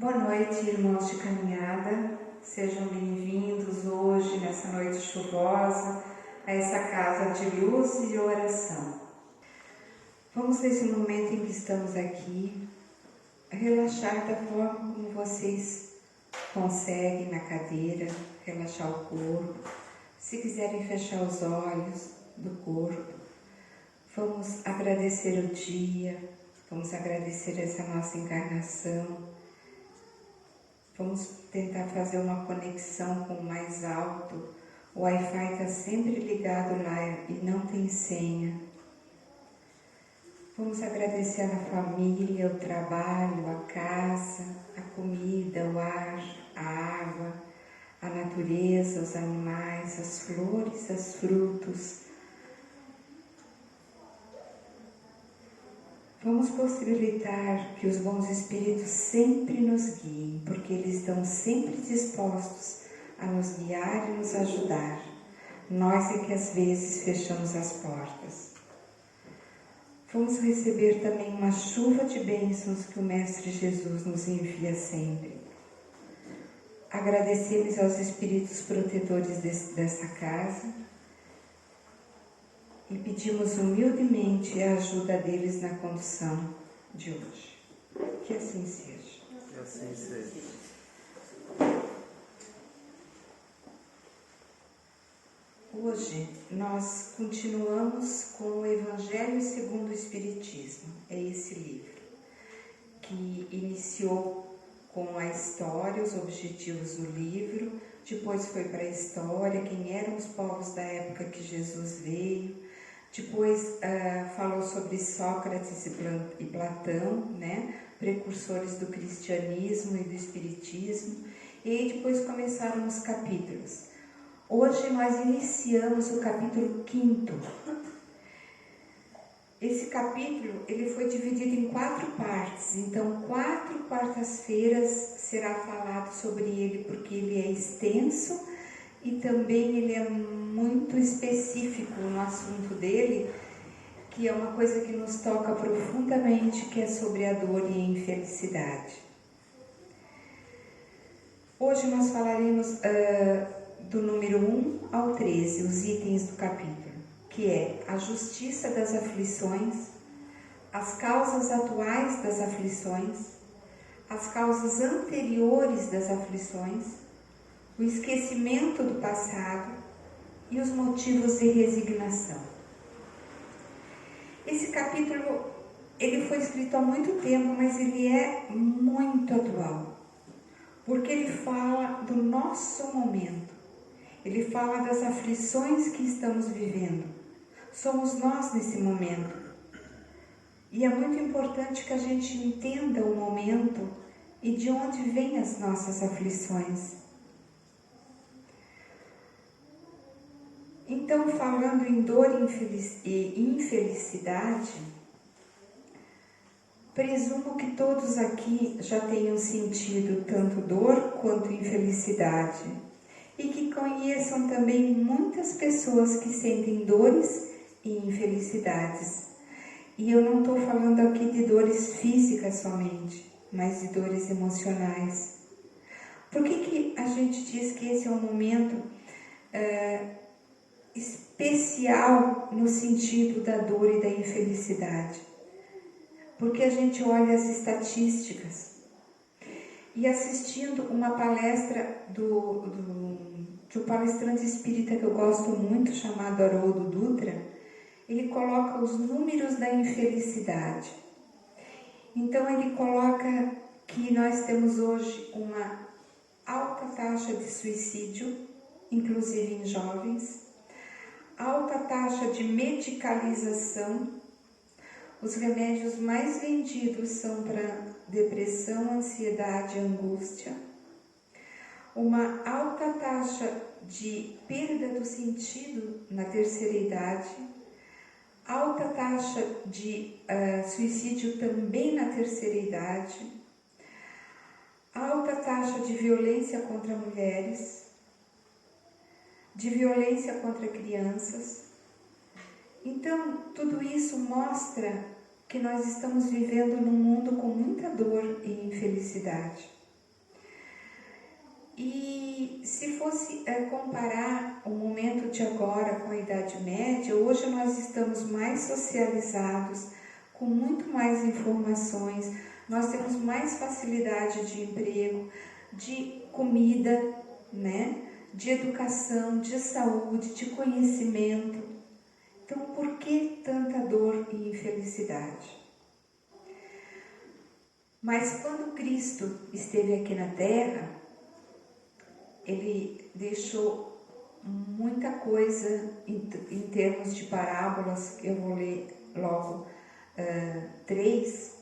Boa noite, irmãos de caminhada. Sejam bem-vindos hoje, nessa noite chuvosa, a essa casa de luz e oração. Vamos, nesse momento em que estamos aqui, relaxar da forma como vocês conseguem na cadeira, relaxar o corpo. Se quiserem fechar os olhos do corpo, vamos agradecer o dia, vamos agradecer essa nossa encarnação. Vamos tentar fazer uma conexão com o mais alto. O Wi-Fi está sempre ligado lá e não tem senha. Vamos agradecer a família, o trabalho, a casa, a comida, o ar, a água, a natureza, os animais, as flores, os frutos. Vamos possibilitar que os bons espíritos sempre nos guiem, porque eles estão sempre dispostos a nos guiar e nos ajudar. Nós é que às vezes fechamos as portas. Vamos receber também uma chuva de bênçãos que o Mestre Jesus nos envia sempre. Agradecemos aos espíritos protetores dessa casa e pedimos humildemente a ajuda deles na condução de hoje. Que assim seja. Que assim seja. Hoje nós continuamos com o Evangelho segundo o Espiritismo. É esse livro que iniciou com a história, os objetivos do livro, depois foi para a história, quem eram os povos da época que Jesus veio. Depois falou sobre Sócrates e Platão, né? Precursores do cristianismo e do espiritismo. E aí depois começaram os capítulos. Hoje nós iniciamos o capítulo 5º. Esse capítulo ele foi dividido em 4 partes. Então 4 quartas-feiras será falado sobre ele, porque ele é extenso e também ele é muito específico no assunto dele, que é uma coisa que nos toca profundamente, que é sobre a dor e a infelicidade. Hoje nós falaremos do número 1 ao 13, os itens do capítulo, que é a justiça das aflições, as causas atuais das aflições, as causas anteriores das aflições, o esquecimento do passado e os motivos de resignação. Esse capítulo ele foi escrito há muito tempo, mas ele é muito atual, porque ele fala do nosso momento, ele fala das aflições que estamos vivendo. Somos nós nesse momento. E é muito importante que a gente entenda o momento e de onde vêm as nossas aflições. Então, falando em dor e infelicidade, presumo que todos aqui já tenham sentido tanto dor quanto infelicidade e que conheçam também muitas pessoas que sentem dores e infelicidades. E eu não estou falando aqui de dores físicas somente, mas de dores emocionais. Por que a gente diz que esse é um momento especial no sentido da dor e da infelicidade? Porque a gente olha as estatísticas e assistindo uma palestra de um palestrante espírita que eu gosto muito, chamado Haroldo Dutra, ele coloca os números da infelicidade. Então ele coloca que nós temos hoje uma alta taxa de suicídio, inclusive em jovens, alta taxa de medicalização. Os remédios mais vendidos são para depressão, ansiedade e angústia. Uma alta taxa de perda do sentido na terceira idade. Alta taxa de suicídio também na terceira idade. Alta taxa de violência contra mulheres. De violência contra crianças. Então, tudo isso mostra que nós estamos vivendo num mundo com muita dor e infelicidade. E se fosse comparar o momento de agora com a Idade Média, hoje nós estamos mais socializados, com muito mais informações, nós temos mais facilidade de emprego, de comida, né? De educação, de saúde, de conhecimento. Então, por que tanta dor e infelicidade? Mas quando Cristo esteve aqui na Terra, Ele deixou muita coisa em termos de parábolas, eu vou ler logo 3,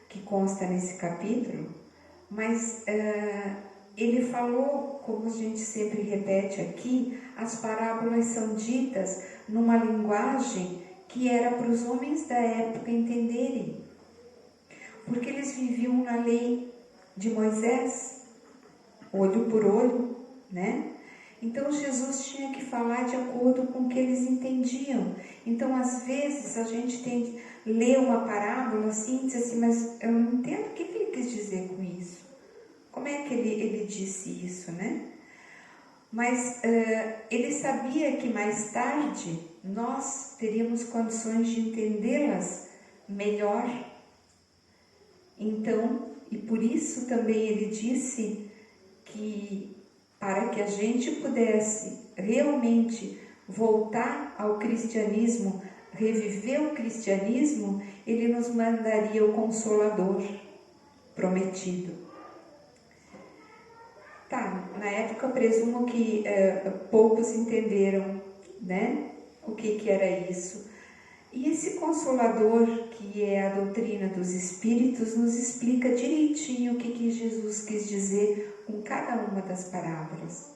que consta nesse capítulo, mas Ele falou, como a gente sempre repete aqui, as parábolas são ditas numa linguagem que era para os homens da época entenderem, porque eles viviam na lei de Moisés, olho por olho, né? Então Jesus tinha que falar de acordo com o que eles entendiam. Então às vezes a gente lê uma parábola assim e diz assim, mas eu não entendo o que ele quis dizer com isso. Como é que ele disse isso, né? Mas ele sabia que mais tarde nós teríamos condições de entendê-las melhor. Então, e por isso também ele disse que para que a gente pudesse realmente voltar ao cristianismo, reviver o cristianismo, ele nos mandaria o Consolador prometido. Tá, na época eu presumo que poucos entenderam, né, o que era isso. E esse Consolador, que é a doutrina dos Espíritos, nos explica direitinho o que Jesus quis dizer com cada uma das parábolas.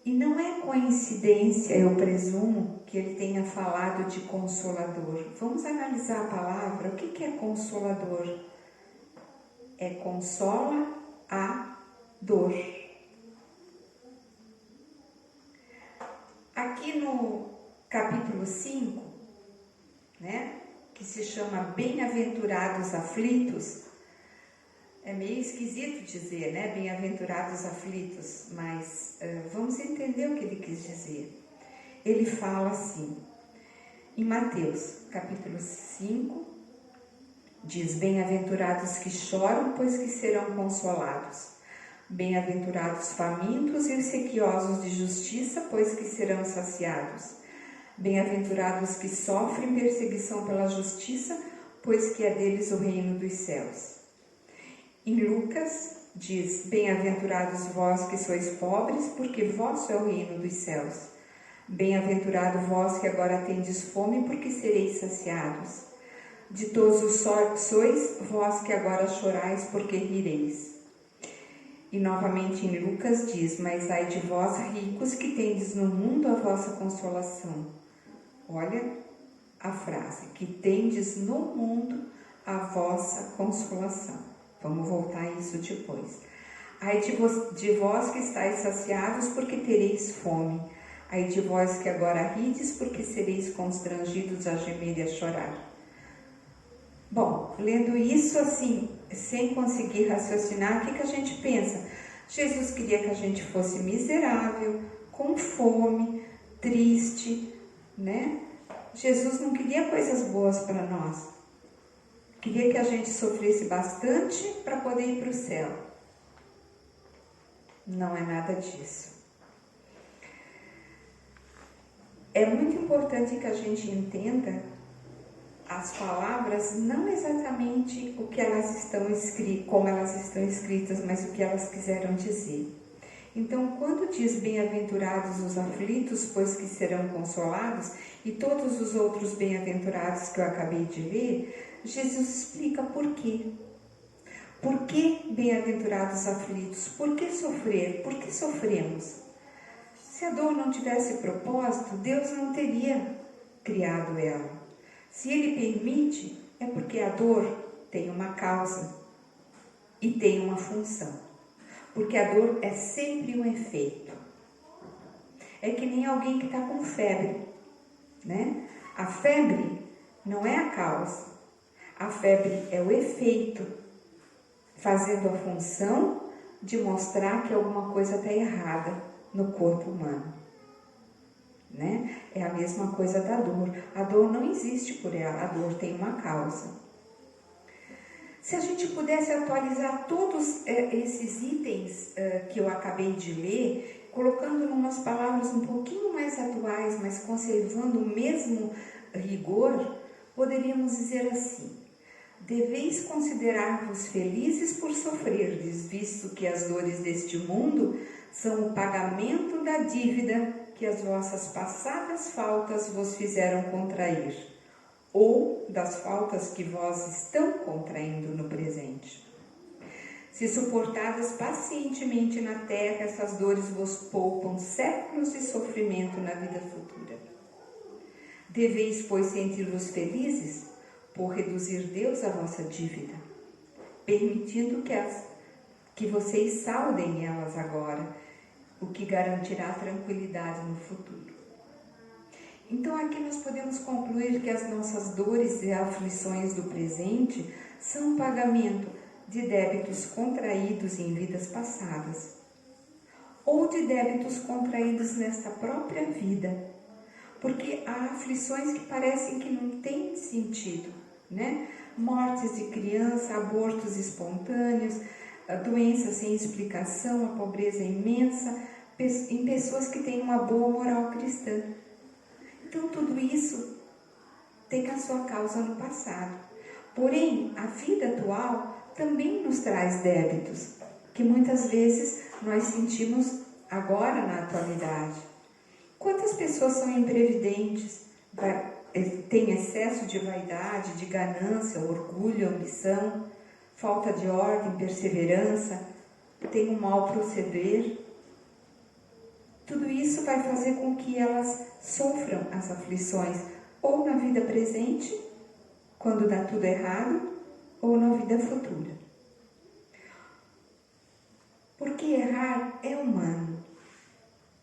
E não é coincidência, eu presumo, que ele tenha falado de Consolador. Vamos analisar a palavra. O que é Consolador? É consola a dor. Aqui no capítulo 5, né, que se chama Bem-aventurados aflitos, é meio esquisito dizer, né, bem-aventurados aflitos, mas vamos entender o que ele quis dizer. Ele fala assim, em Mateus, capítulo 5, diz, bem-aventurados que choram, pois que serão consolados. Bem-aventurados famintos e os sequiosos de justiça, pois que serão saciados. Bem-aventurados que sofrem perseguição pela justiça, pois que é deles o reino dos céus. Em Lucas, diz, bem-aventurados vós que sois pobres, porque vosso é o reino dos céus. Bem-aventurado vós que agora tendes fome, porque sereis saciados. Ditosos sois vós que agora chorais, porque rireis. E novamente em Lucas diz, mas ai de vós ricos que tendes no mundo a vossa consolação. Olha a frase, que tendes no mundo a vossa consolação. Vamos voltar a isso depois. Ai de vós que estáis saciados, porque tereis fome. Ai de vós que agora rides, porque sereis constrangidos a gemer e a chorar. Bom, lendo isso assim, sem conseguir raciocinar, o que a gente pensa? Jesus queria que a gente fosse miserável, com fome, triste, né? Jesus não queria coisas boas para nós. Queria que a gente sofresse bastante para poder ir para o céu. Não é nada disso. É muito importante que a gente entenda as palavras, não exatamente o que elas estão escritas, como elas estão escritas, mas o que elas quiseram dizer. Então, quando diz bem-aventurados os aflitos, pois que serão consolados, e todos os outros bem-aventurados que eu acabei de ler, Jesus explica por quê. Por que bem-aventurados aflitos? Por que sofrer? Por que sofremos? Se a dor não tivesse propósito, Deus não teria criado ela. Se Ele permite, é porque a dor tem uma causa e tem uma função. Porque a dor é sempre um efeito. É que nem alguém que está com febre, né? A febre não é a causa. A febre é o efeito, fazendo a função de mostrar que alguma coisa está errada no corpo humano, né? É a mesma coisa da dor. A dor não existe por ela, a dor tem uma causa. Se a gente pudesse atualizar todos esses itens que eu acabei de ler, colocando em umas palavras um pouquinho mais atuais, mas conservando o mesmo rigor, poderíamos dizer assim: deveis considerar-vos felizes por sofrerdes, visto que as dores deste mundo são o pagamento da dívida que as vossas passadas faltas vos fizeram contrair, ou das faltas que vós estão contraindo no presente. Se suportadas pacientemente na terra, essas dores vos poupam séculos de sofrimento na vida futura. Deveis, pois, sentir-vos felizes por reduzir Deus a vossa dívida, permitindo que vocês saldem elas agora, o que garantirá tranquilidade no futuro. Então aqui nós podemos concluir que as nossas dores e aflições do presente são um pagamento de débitos contraídos em vidas passadas, ou de débitos contraídos nesta própria vida, porque há aflições que parecem que não têm sentido, né? Mortes de criança, abortos espontâneos, doenças sem explicação, a pobreza imensa, em pessoas que têm uma boa moral cristã. Então tudo isso tem a sua causa no passado. Porém, a vida atual também nos traz débitos, que muitas vezes nós sentimos agora na atualidade. Quantas pessoas são imprevidentes, têm excesso de vaidade, de ganância, orgulho, ambição, falta de ordem, perseverança, têm um mau proceder? Tudo isso vai fazer com que elas sofram as aflições, ou na vida presente, quando dá tudo errado, ou na vida futura. Porque errar é humano.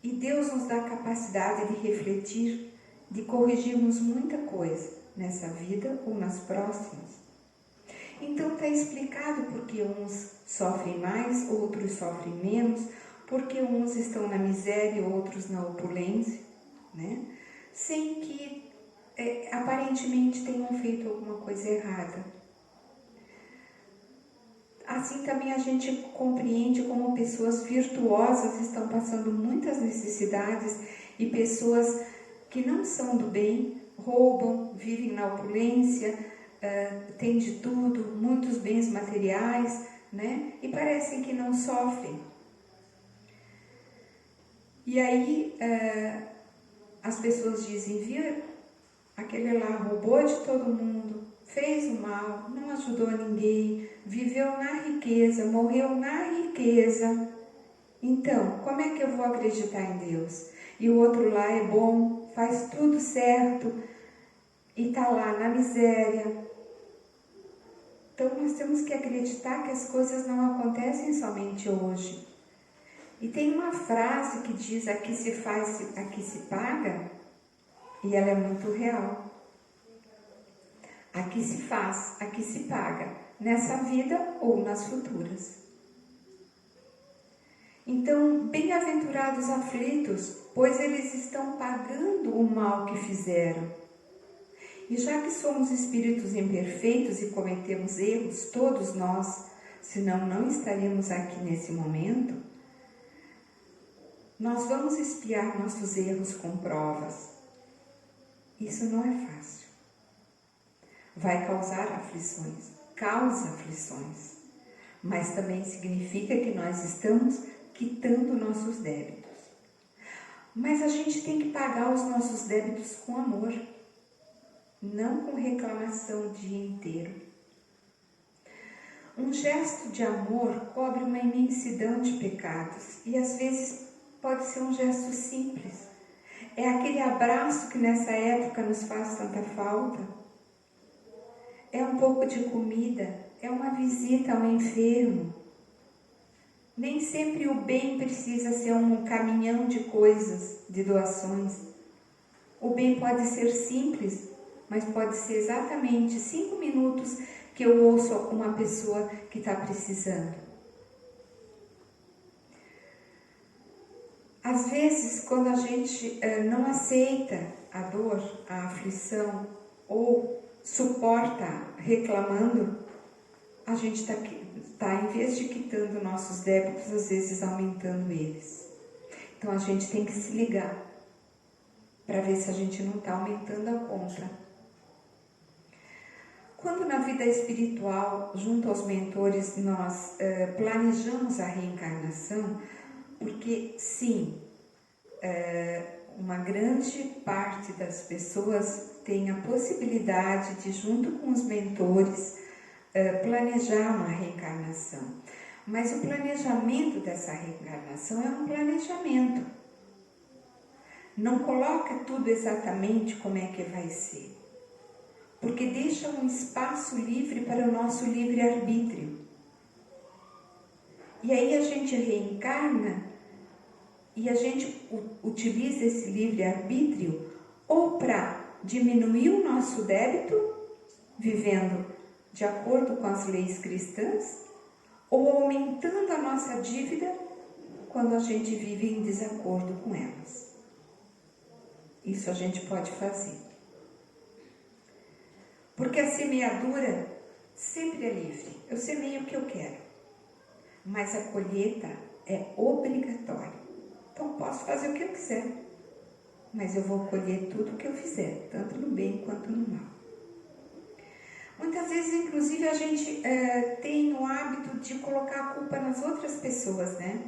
E Deus nos dá a capacidade de refletir, de corrigirmos muita coisa nessa vida ou nas próximas. Então está explicado porque uns sofrem mais, outros sofrem menos, porque uns estão na miséria e outros na opulência, né? Sem que aparentemente tenham feito alguma coisa errada. Assim também a gente compreende como pessoas virtuosas estão passando muitas necessidades e pessoas que não são do bem, roubam, vivem na opulência, têm de tudo, muitos bens materiais, né? E parecem que não sofrem. E aí as pessoas dizem, viu, aquele lá roubou de todo mundo, fez o mal, não ajudou ninguém, viveu na riqueza, morreu na riqueza. Então, como é que eu vou acreditar em Deus? E o outro lá é bom, faz tudo certo e está lá na miséria. Então, nós temos que acreditar que as coisas não acontecem somente hoje. E tem uma frase que diz, aqui se faz, aqui se paga, e ela é muito real. Aqui se faz, aqui se paga, nessa vida ou nas futuras. Então, bem-aventurados aflitos, pois eles estão pagando o mal que fizeram. E já que somos espíritos imperfeitos e cometemos erros, todos nós, senão não estaríamos aqui nesse momento, nós vamos expiar nossos erros com provas. Isso não é fácil. Vai causar aflições, causa aflições, mas também significa que nós estamos quitando nossos débitos. Mas a gente tem que pagar os nossos débitos com amor, não com reclamação o dia inteiro. Um gesto de amor cobre uma imensidão de pecados e às vezes pode ser um gesto simples. É aquele abraço que nessa época nos faz tanta falta. É um pouco de comida, é uma visita ao enfermo. Nem sempre o bem precisa ser um caminhão de coisas, de doações. O bem pode ser simples, mas pode ser exatamente 5 minutos que eu ouço uma pessoa que está precisando. Às vezes, quando a gente não aceita a dor, a aflição, ou suporta reclamando, a gente está, em vez de quitando nossos débitos, às vezes aumentando eles. Então a gente tem que se ligar para ver se a gente não está aumentando a conta. Quando na vida espiritual, junto aos mentores, nós planejamos a reencarnação, porque sim, uma grande parte das pessoas tem a possibilidade de, junto com os mentores, planejar uma reencarnação. Mas o planejamento dessa reencarnação é um planejamento. Não coloca tudo exatamente como é que vai ser, porque deixa um espaço livre para o nosso livre-arbítrio. E aí a gente reencarna e a gente utiliza esse livre-arbítrio ou para diminuir o nosso débito, vivendo de acordo com as leis cristãs, ou aumentando a nossa dívida quando a gente vive em desacordo com elas. Isso a gente pode fazer. Porque a semeadura sempre é livre. Eu semeio o que eu quero, mas a colheita é obrigatória. Então posso fazer o que eu quiser, mas eu vou colher tudo o que eu fizer, tanto no bem quanto no mal. Muitas vezes, inclusive, a gente tem o hábito de colocar a culpa nas outras pessoas, né?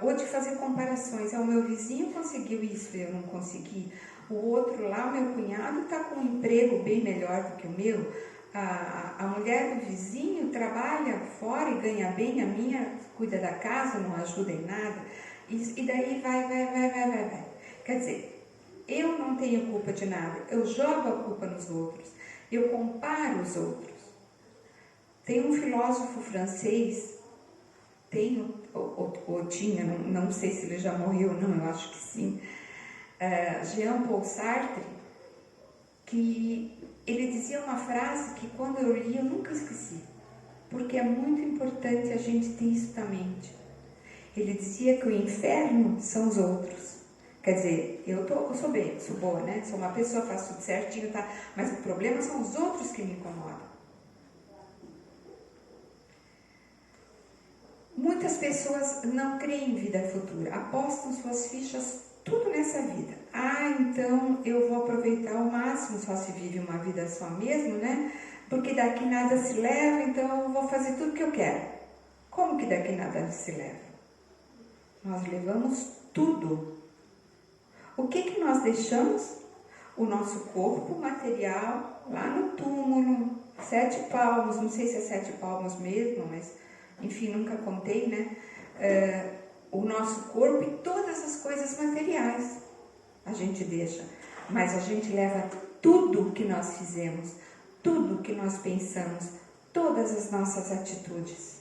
Ou de fazer comparações. O meu vizinho conseguiu isso, eu não consegui. O outro lá, o meu cunhado, está com um emprego bem melhor do que o meu. A mulher do vizinho trabalha fora e ganha bem, a minha cuida da casa, não ajuda em nada. E daí vai. Quer dizer, eu não tenho culpa de nada, eu jogo a culpa nos outros. Eu comparo os outros. Tem um filósofo francês, tinha, não sei se ele já morreu ou não, eu acho que sim, Jean-Paul Sartre, que ele dizia uma frase que quando eu li eu nunca esqueci, porque é muito importante a gente ter isso na mente. Ele dizia que o inferno são os outros. Quer dizer, eu sou bem, sou boa, né? Sou uma pessoa, faço tudo certinho, tá? Mas o problema são os outros que me incomodam. Muitas pessoas não creem em vida futura, apostam suas fichas tudo nessa vida. Então eu vou aproveitar ao máximo, só se vive uma vida só mesmo, né? Porque daqui nada se leva, então eu vou fazer tudo que eu quero. Como que daqui nada se leva? Nós levamos tudo. O que nós deixamos? O nosso corpo material lá no túmulo, 7 palmos, não sei se é 7 palmos mesmo, mas enfim, nunca contei, né? O nosso corpo e todas as coisas materiais a gente deixa, mas a gente leva tudo que nós fizemos, tudo que nós pensamos, todas as nossas atitudes.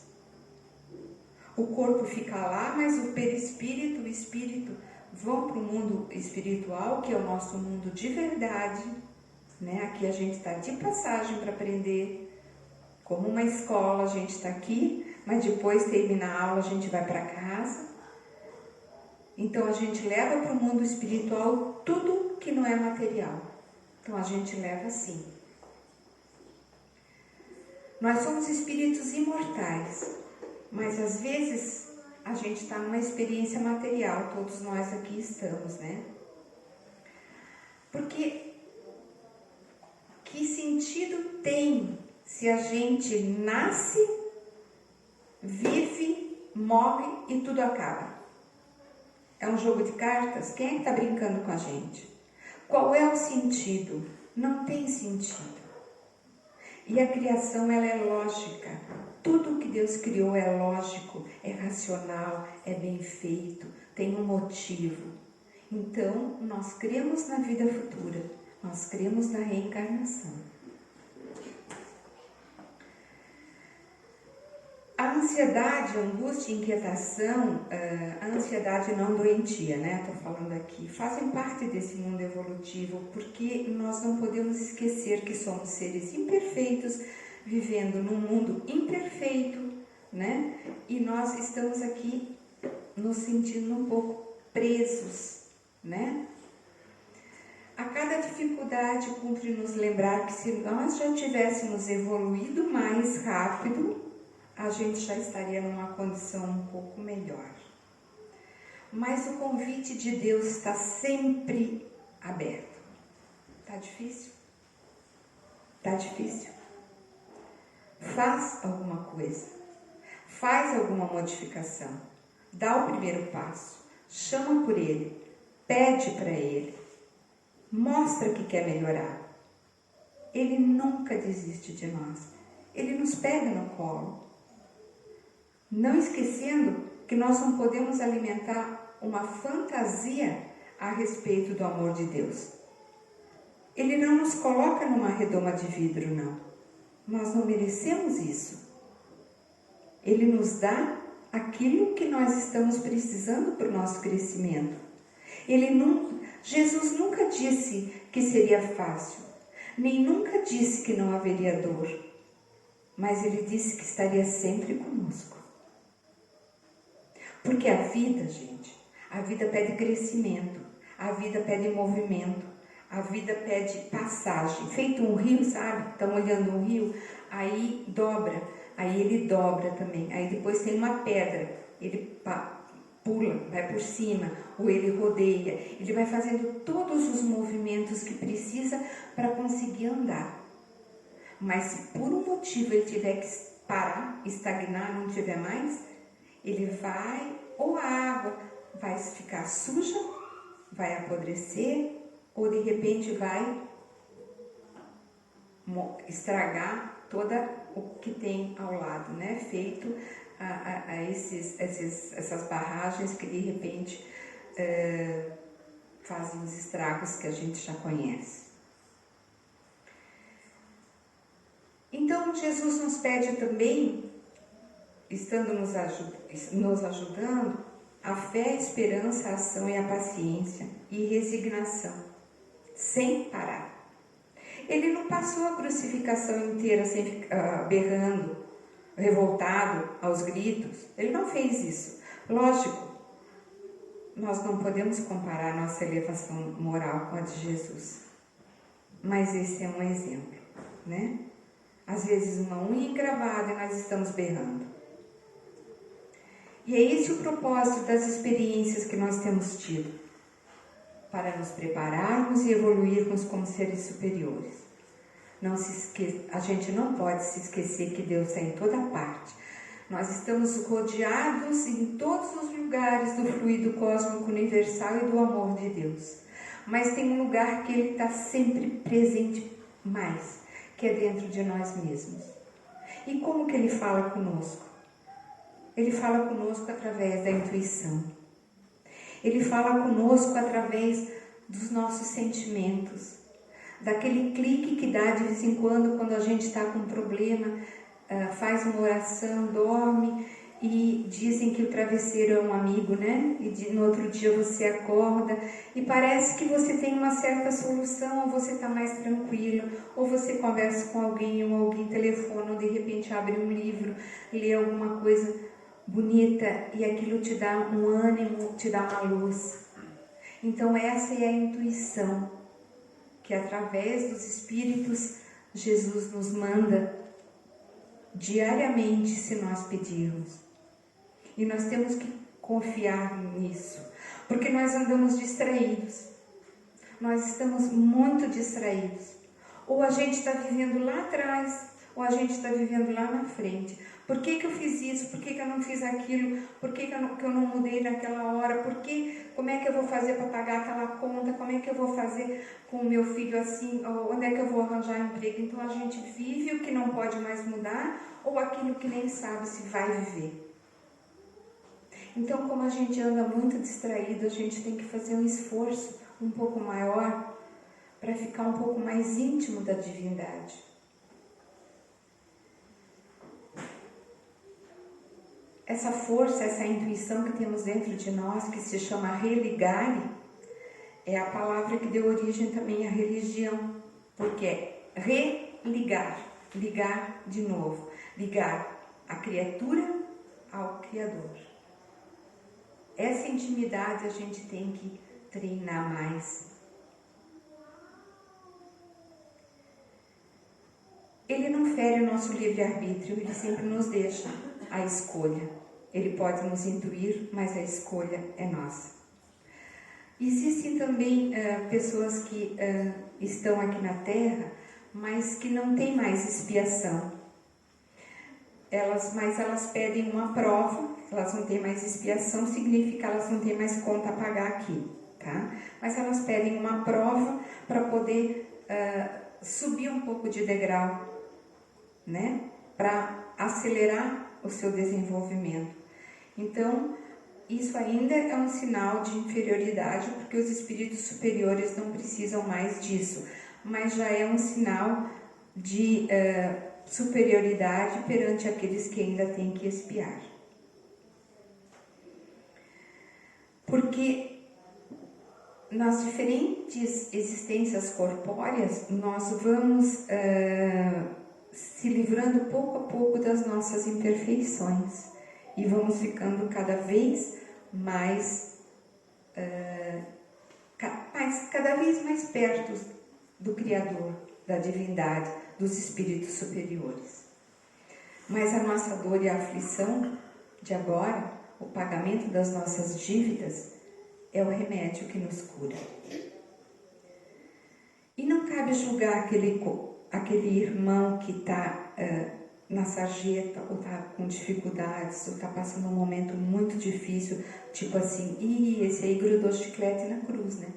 O corpo fica lá, mas o perispírito, o espírito vão para o mundo espiritual, que é o nosso mundo de verdade, né? Aqui a gente está de passagem para aprender, como uma escola, a gente está aqui, mas depois termina a aula, a gente vai para casa. Então a gente leva para o mundo espiritual tudo que não é material. Então a gente leva assim. Nós somos espíritos imortais, mas às vezes a gente está numa experiência material, todos nós aqui estamos, né? Porque que sentido tem se a gente nasce, vive, morre e tudo acaba? É um jogo de cartas? Quem é que está brincando com a gente? Qual é o sentido? Não tem sentido. E a criação, ela é lógica. Tudo que Deus criou é lógico, é racional, é bem feito, tem um motivo. Então, nós cremos na vida futura, nós cremos na reencarnação. A ansiedade, a angústia, a inquietação, a ansiedade não doentia, né? Estou falando aqui, fazem parte desse mundo evolutivo, porque nós não podemos esquecer que somos seres imperfeitos, vivendo num mundo imperfeito, né? E nós estamos aqui nos sentindo um pouco presos, né? A cada dificuldade cumpre nos lembrar que se nós já tivéssemos evoluído mais rápido, a gente já estaria numa condição um pouco melhor. Mas o convite de Deus está sempre aberto. Tá difícil? Tá difícil? Faz alguma coisa. Faz alguma modificação. Dá o primeiro passo. Chama por Ele. Pede para Ele. Mostra que quer melhorar. Ele nunca desiste de nós. Ele nos pega no colo. Não esquecendo que nós não podemos alimentar uma fantasia a respeito do amor de Deus. Ele não nos coloca numa redoma de vidro, não. Nós não merecemos isso. Ele nos dá aquilo que nós estamos precisando para o nosso crescimento. Jesus nunca disse que seria fácil, nem nunca disse que não haveria dor, mas Ele disse que estaria sempre conosco. Porque a vida, gente, a vida pede crescimento, a vida pede movimento, a vida pede passagem. Feito um rio, sabe? Estão olhando um rio, aí dobra, aí ele dobra também. Aí depois tem uma pedra, ele pula, vai por cima, ou ele rodeia. Ele vai fazendo todos os movimentos que precisa para conseguir andar. Mas se por um motivo ele tiver que parar, estagnar, não tiver mais, ele vai, ou a água vai ficar suja, vai apodrecer, ou de repente vai estragar toda o que tem ao lado, né? Feito a essas barragens que de repente fazem os estragos que a gente já conhece. Então Jesus nos pede também, estando nos ajudando, a fé, a esperança, a ação e a paciência e resignação, sem parar. Ele não passou a crucificação inteira sempre berrando, revoltado, aos gritos. Ele não fez isso. Lógico, nós não podemos comparar a nossa elevação moral com a de Jesus. Mas esse é um exemplo, né? Às vezes uma unha encravada e nós estamos berrando. E é esse o propósito das experiências que nós temos tido, para nos prepararmos e evoluirmos como seres superiores. A gente não pode se esquecer que Deus está em toda parte. Nós estamos rodeados em todos os lugares do fluido cósmico universal e do amor de Deus. Mas tem um lugar que Ele está sempre presente mais, que é dentro de nós mesmos. E como que Ele fala conosco? Ele fala conosco através da intuição. Ele fala conosco através dos nossos sentimentos. Daquele clique que dá de vez em quando a gente está com um problema, faz uma oração, dorme e dizem que o travesseiro é um amigo, né? E no outro dia você acorda e parece que você tem uma certa solução, ou você está mais tranquilo, ou você conversa com alguém, ou alguém telefona, ou de repente abre um livro, lê alguma coisa bonita e aquilo te dá um ânimo, te dá uma luz. Então essa é a intuição que através dos Espíritos Jesus nos manda diariamente se nós pedirmos. E nós temos que confiar nisso, porque nós andamos distraídos. Nós estamos muito distraídos. Ou a gente está vivendo lá atrás, ou a gente está vivendo lá na frente. Por que eu fiz isso? Por que eu não fiz aquilo? Por que eu não mudei naquela hora? Como é que eu vou fazer para pagar aquela conta? Como é que eu vou fazer com o meu filho assim? Onde é que eu vou arranjar emprego? Então a gente vive o que não pode mais mudar, ou aquilo que nem sabe se vai viver. Então, como a gente anda muito distraído, a gente tem que fazer um esforço um pouco maior para ficar um pouco mais íntimo da divindade. Essa força, essa intuição que temos dentro de nós, que se chama religare, é a palavra que deu origem também à religião, porque é religar, ligar de novo, ligar a criatura ao Criador. essa intimidade a gente tem que treinar mais. Ele não fere o nosso livre-arbítrio, ele sempre nos deixa a escolha. Ele pode nos intuir, mas a escolha é nossa. Existem também pessoas que estão aqui na Terra, mas que não têm mais expiação. Mas elas pedem uma prova, elas não têm mais expiação, significa que elas não têm mais conta a pagar aqui, tá? Mas elas pedem uma prova para poder subir um pouco de degrau, né? Para acelerar o seu desenvolvimento. Então, isso ainda é um sinal de inferioridade, porque os espíritos superiores não precisam mais disso, mas já é um sinal de superioridade perante aqueles que ainda têm que expiar. Porque nas diferentes existências corpóreas, nós vamos se livrando pouco a pouco das nossas imperfeições e vamos ficando cada vez cada vez mais perto do Criador, da divindade, dos espíritos superiores. Mas a nossa dor e a aflição de agora, o pagamento das nossas dívidas, é o remédio que nos cura. E não cabe julgar aquele irmão que está na sarjeta, ou está com dificuldades, ou está passando um momento muito difícil, tipo assim, esse aí grudou chiclete na cruz, né?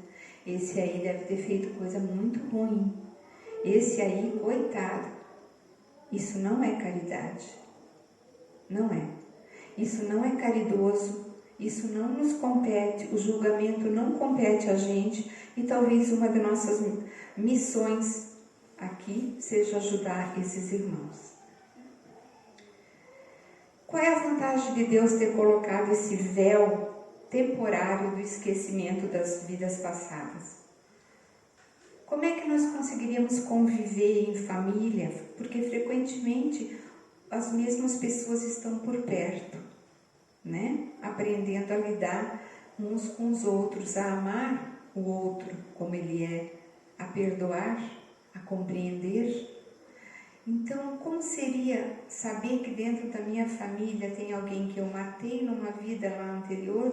Esse aí deve ter feito coisa muito ruim. Esse aí, coitado. Isso não é caridade. Não é. Isso não é caridoso. Isso não nos compete. O julgamento não compete a gente. E talvez uma das nossas missões aqui seja ajudar esses irmãos. Qual é a vantagem de Deus ter colocado esse véu temporário do esquecimento das vidas passadas? Como é que nós conseguiríamos conviver em família? Porque frequentemente as mesmas pessoas estão por perto, né? Aprendendo a lidar uns com os outros, a amar o outro como ele é, a perdoar, a compreender. Então, como seria saber que dentro da minha família tem alguém que eu matei numa vida lá anterior,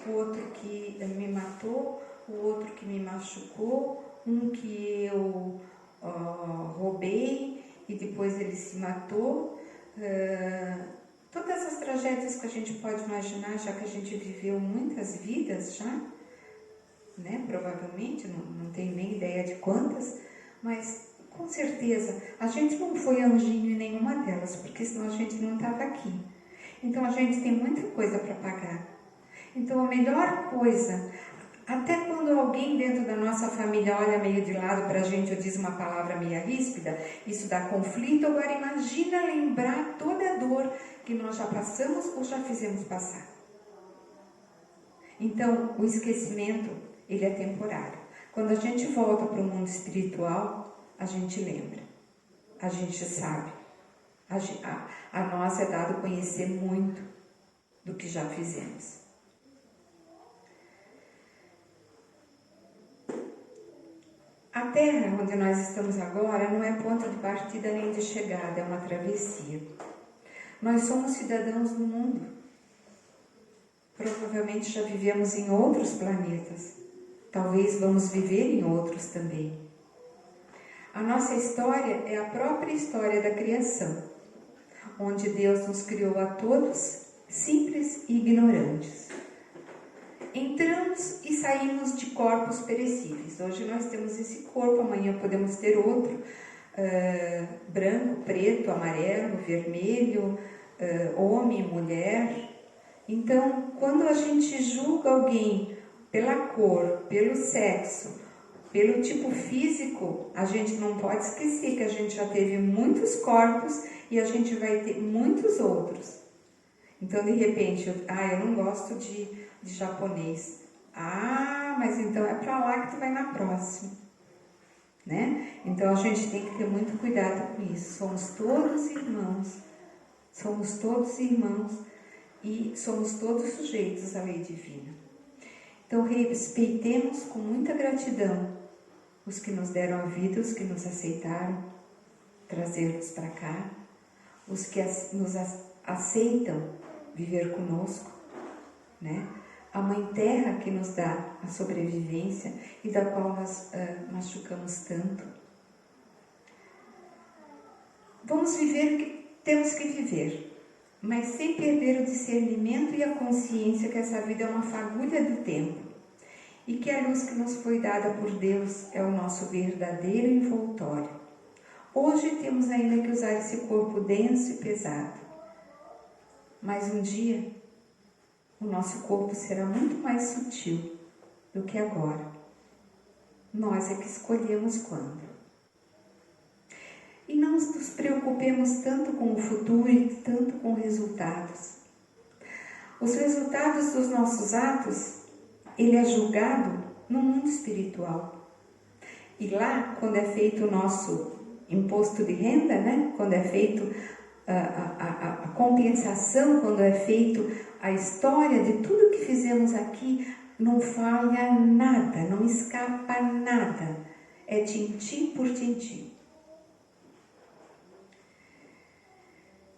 o outro que me matou, o outro que me machucou, um que eu roubei e depois ele se matou. Todas as tragédias que a gente pode imaginar, já que a gente viveu muitas vidas já, né? Provavelmente, não tenho nem ideia de quantas, mas com certeza a gente não foi anjinho em nenhuma delas, porque senão a gente não estava aqui. Então a gente tem muita coisa para pagar. Então a melhor coisa, até quando alguém dentro da nossa família olha meio de lado para a gente ou diz uma palavra meio ríspida, isso dá conflito. Agora imagina lembrar toda a dor que nós já passamos ou já fizemos passar. Então o esquecimento, ele é temporário. Quando a gente volta para o mundo espiritual, a gente lembra, a gente sabe, a nós é dado conhecer muito do que já fizemos. A Terra onde nós estamos agora não é ponto de partida nem de chegada, é uma travessia. Nós somos cidadãos do mundo. Provavelmente já vivemos em outros planetas. Talvez vamos viver em outros também. A nossa história é a própria história da criação, onde Deus nos criou a todos simples e ignorantes. Entramos e saímos de corpos perecíveis. Hoje nós temos esse corpo, amanhã podemos ter outro, branco, preto, amarelo, vermelho, homem, mulher. Então, quando a gente julga alguém pela cor, pelo sexo, pelo tipo físico, a gente não pode esquecer que a gente já teve muitos corpos e a gente vai ter muitos outros. Então, de repente, eu não gosto de japonês. Mas então é para lá que tu vai na próxima, né? Então, a gente tem que ter muito cuidado com isso. Somos todos irmãos. e somos todos sujeitos à lei divina. Então, respeitemos com muita gratidão os que nos deram a vida, os que nos aceitaram trazer-nos para cá, os que nos aceitam viver conosco, né? A Mãe Terra que nos dá a sobrevivência e da qual nós machucamos tanto. Vamos viver o que temos que viver, mas sem perder o discernimento e a consciência que essa vida é uma fagulha do tempo e que a luz que nos foi dada por Deus é o nosso verdadeiro envoltório. Hoje temos ainda que usar esse corpo denso e pesado, mas um dia o nosso corpo será muito mais sutil do que agora. Nós é que escolhemos quando. E não nos preocupemos tanto com o futuro e tanto com resultados. Os resultados dos nossos atos, ele é julgado no mundo espiritual. E lá, quando é feito o nosso imposto de renda, né? Quando é feito a compensação, quando é feito a história de tudo que fizemos aqui, não falha nada, não escapa nada. É tintim por tintim.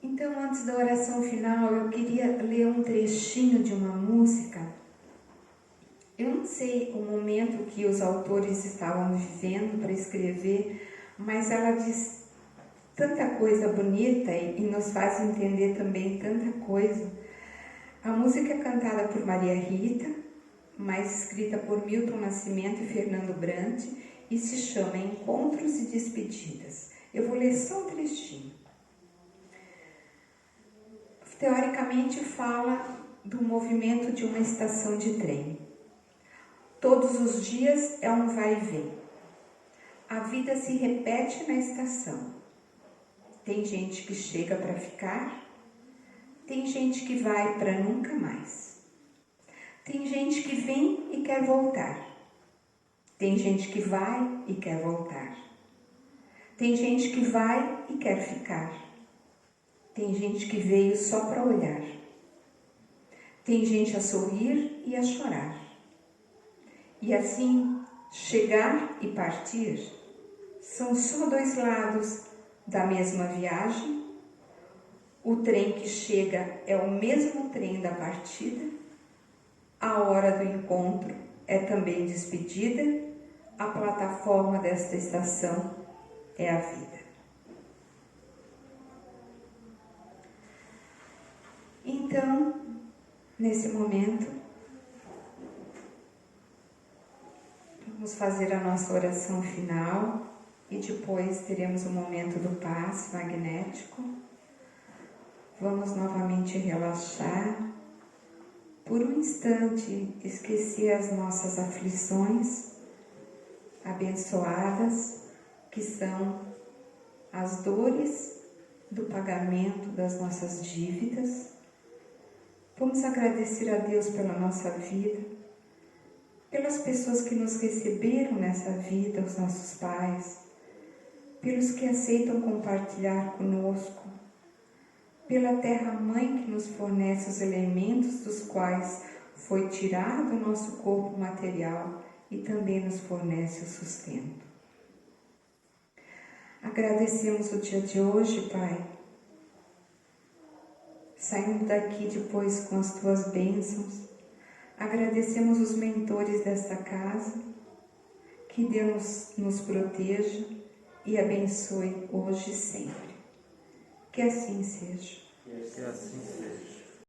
Então, antes da oração final, eu queria ler um trechinho de uma música. Eu não sei o momento que os autores estavam vivendo para escrever, mas ela diz tanta coisa bonita e nos faz entender também tanta coisa. A música é cantada por Maria Rita, mas escrita por Milton Nascimento e Fernando Brant, e se chama Encontros e Despedidas. Eu vou ler só um trechinho. Teoricamente fala do movimento de uma estação de trem. Todos os dias é um vai e vem. A vida se repete na estação. Tem gente que chega para ficar, tem gente que vai para nunca mais. Tem gente que vem e quer voltar. Tem gente que vai e quer voltar. Tem gente que vai e quer ficar. Tem gente que veio só para olhar. Tem gente a sorrir e a chorar. E assim, chegar e partir são só dois lados da mesma viagem. O trem que chega é o mesmo trem da partida. A hora do encontro é também despedida. A plataforma desta estação é a vida. Então, nesse momento, vamos fazer a nossa oração final e depois teremos um momento do passe magnético. Vamos novamente relaxar, por um instante esquecer as nossas aflições abençoadas, que são as dores do pagamento das nossas dívidas. Vamos agradecer a Deus pela nossa vida, pelas pessoas que nos receberam nessa vida, os nossos pais, pelos que aceitam compartilhar conosco, pela terra-mãe que nos fornece os elementos dos quais foi tirado o nosso corpo material e também nos fornece o sustento. Agradecemos o dia de hoje, Pai, saindo daqui depois com as Tuas bênçãos. Agradecemos os mentores desta casa, que Deus nos proteja e abençoe hoje e sempre. Que assim seja. Que assim seja.